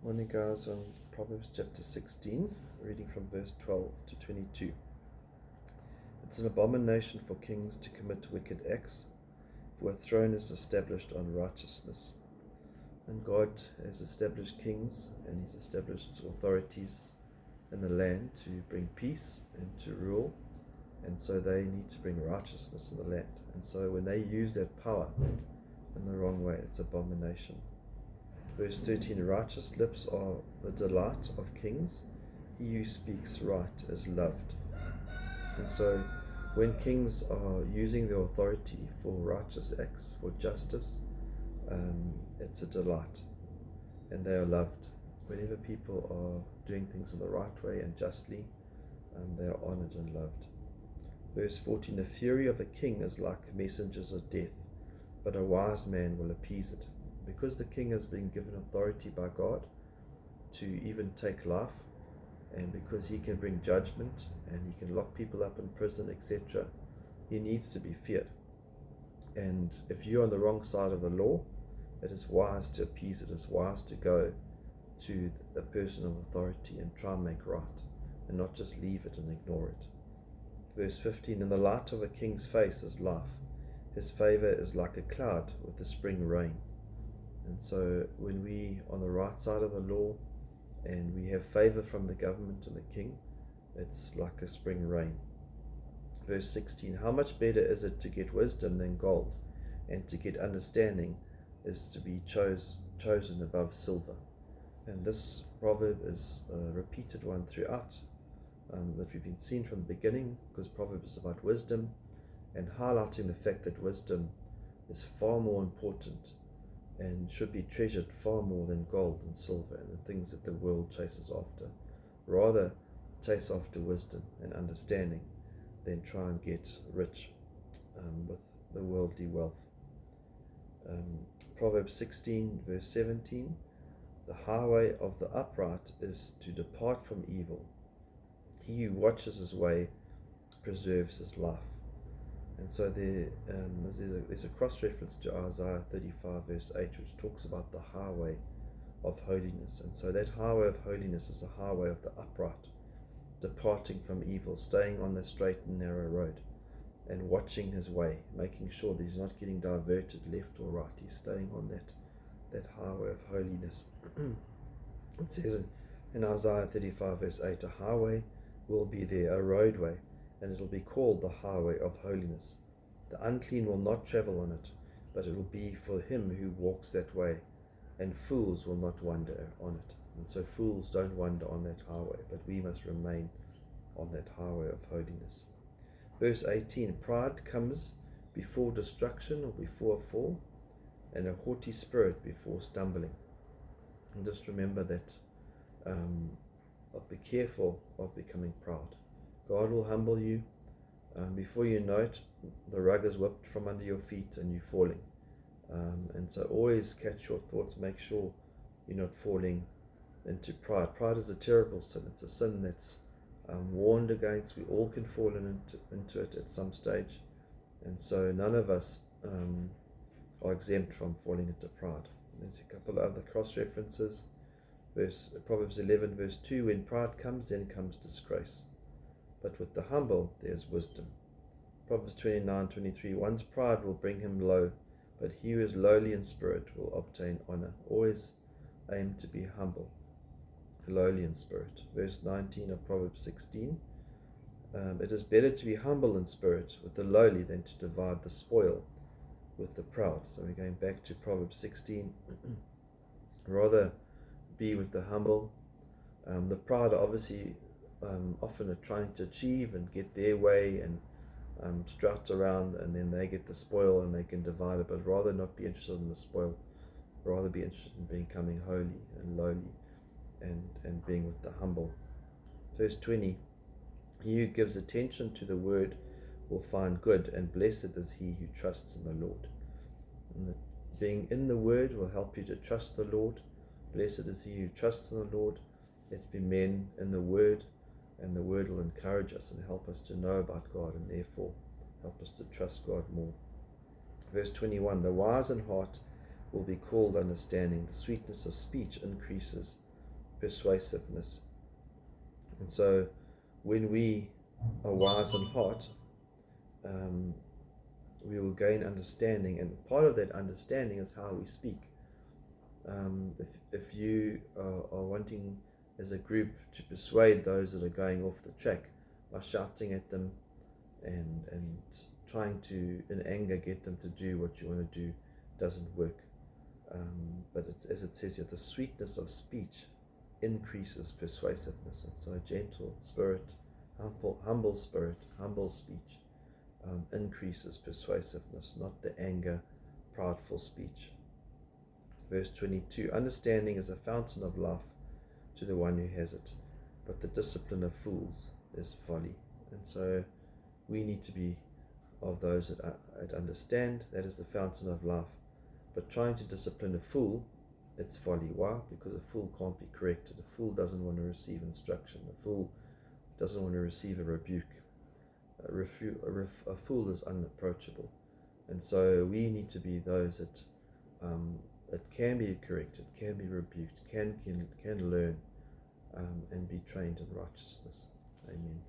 Morning, guys, on Proverbs chapter 16, reading from verse 12 to 22. It's an abomination for kings to commit wicked acts, for a throne is established on righteousness. And God has established kings and He's established authorities in the land to bring peace and to rule, and so they need to bring righteousness in the land. And so when they use that power in the wrong way, it's abomination. Verse 13, righteous lips are the delight of kings. He who speaks right is loved. And so when kings are using their authority for righteous acts, for justice, it's a delight, and they are loved. Whenever people are doing things in the right way and justly, they are honored and loved. Verse 14, the fury of a king is like messengers of death, but a wise man will appease it. Because the king has been given authority by God to even take life, and because he can bring judgment and he can lock people up in prison, etc., he needs to be feared. And if you're on the wrong side of the law, it is wise to appease it. It's wise to go to a person of authority and try and make right, and not just leave it and ignore it. Verse 15, in the light of a king's face is life. His favor is like a cloud with the spring rain. And so when we on the right side of the law and we have favor from the government and the king, it's like a spring rain. Verse 16, how much better is it to get wisdom than gold, and to get understanding is to be chosen above silver. And this proverb is a repeated one throughout that we've been seeing from the beginning, because Proverbs is about wisdom and highlighting the fact that wisdom is far more important and should be treasured far more than gold and silver and the things that the world chases after. Rather, chase after wisdom and understanding than try and get rich with the worldly wealth. Proverbs 16, verse 17, the highway of the upright is to depart from evil. He who watches his way preserves his life. And so there's a cross-reference to Isaiah 35 verse 8, which talks about the highway of holiness. And so that highway of holiness is the highway of the upright, departing from evil, staying on the straight and narrow road, and watching his way, making sure that he's not getting diverted left or right. He's staying on that highway of holiness. It says in Isaiah 35 verse 8, a highway will be there, a roadway, and it will be called the highway of holiness. The unclean will not travel on it, but it will be for him who walks that way, and fools will not wander on it. And so fools don't wander on that highway, but we must remain on that highway of holiness. Verse 18, pride comes before destruction or before a fall, and a haughty spirit before stumbling. And just remember that be careful of becoming proud. God will humble you. Before you know it, the rug is whipped from under your feet and you're falling. And so always catch your thoughts. Make sure you're not falling into pride. Pride is a terrible sin. It's a sin that's warned against. We all can fall into it at some stage. And so none of us are exempt from falling into pride. There's a couple of other cross-references. Proverbs 11 verse 2, when pride comes, then comes disgrace, but with the humble there's wisdom. Proverbs 29:23, one's pride will bring him low, but he who is lowly in spirit will obtain honor. Always aim to be humble, lowly in spirit. Verse 19 of Proverbs 16, it is better to be humble in spirit with the lowly than to divide the spoil with the proud. So we're going back to Proverbs 16. Rather be with the humble. The proud are obviously often are trying to achieve and get their way and strut around, and then they get the spoil and they can divide it, but rather not be interested in the spoil, rather be interested in becoming holy and lowly and being with the humble. Verse 20, he who gives attention to the word will find good, and blessed is he who trusts in the Lord. And being in the word will help you to trust the Lord. Blessed is he who trusts in the Lord. Let's be men in the word, and the word will encourage us and help us to know about God, and therefore help us to trust God more. Verse 21, the wise in heart will be called understanding. The sweetness of speech increases persuasiveness. And so when we are wise in heart, we will gain understanding, and part of that understanding is how we speak. If you are wanting as a group to persuade those that are going off the track by shouting at them and trying to in anger get them to do what you want to do, doesn't work. But as it says here, the sweetness of speech increases persuasiveness. And so a gentle spirit, humble spirit, humble speech increases persuasiveness, not the anger, proudful speech. Verse 22, understanding is a fountain of life to the one who has it, but the discipline of fools is folly. And so we need to be of those that understand that is the fountain of life. But trying to discipline a fool, it's folly. Why? Because a fool can't be corrected. A fool doesn't want to receive instruction. A fool doesn't want to receive a rebuke. A fool is unapproachable. And so we need to be those that can be corrected, can be rebuked, can learn, and be trained in righteousness. Amen.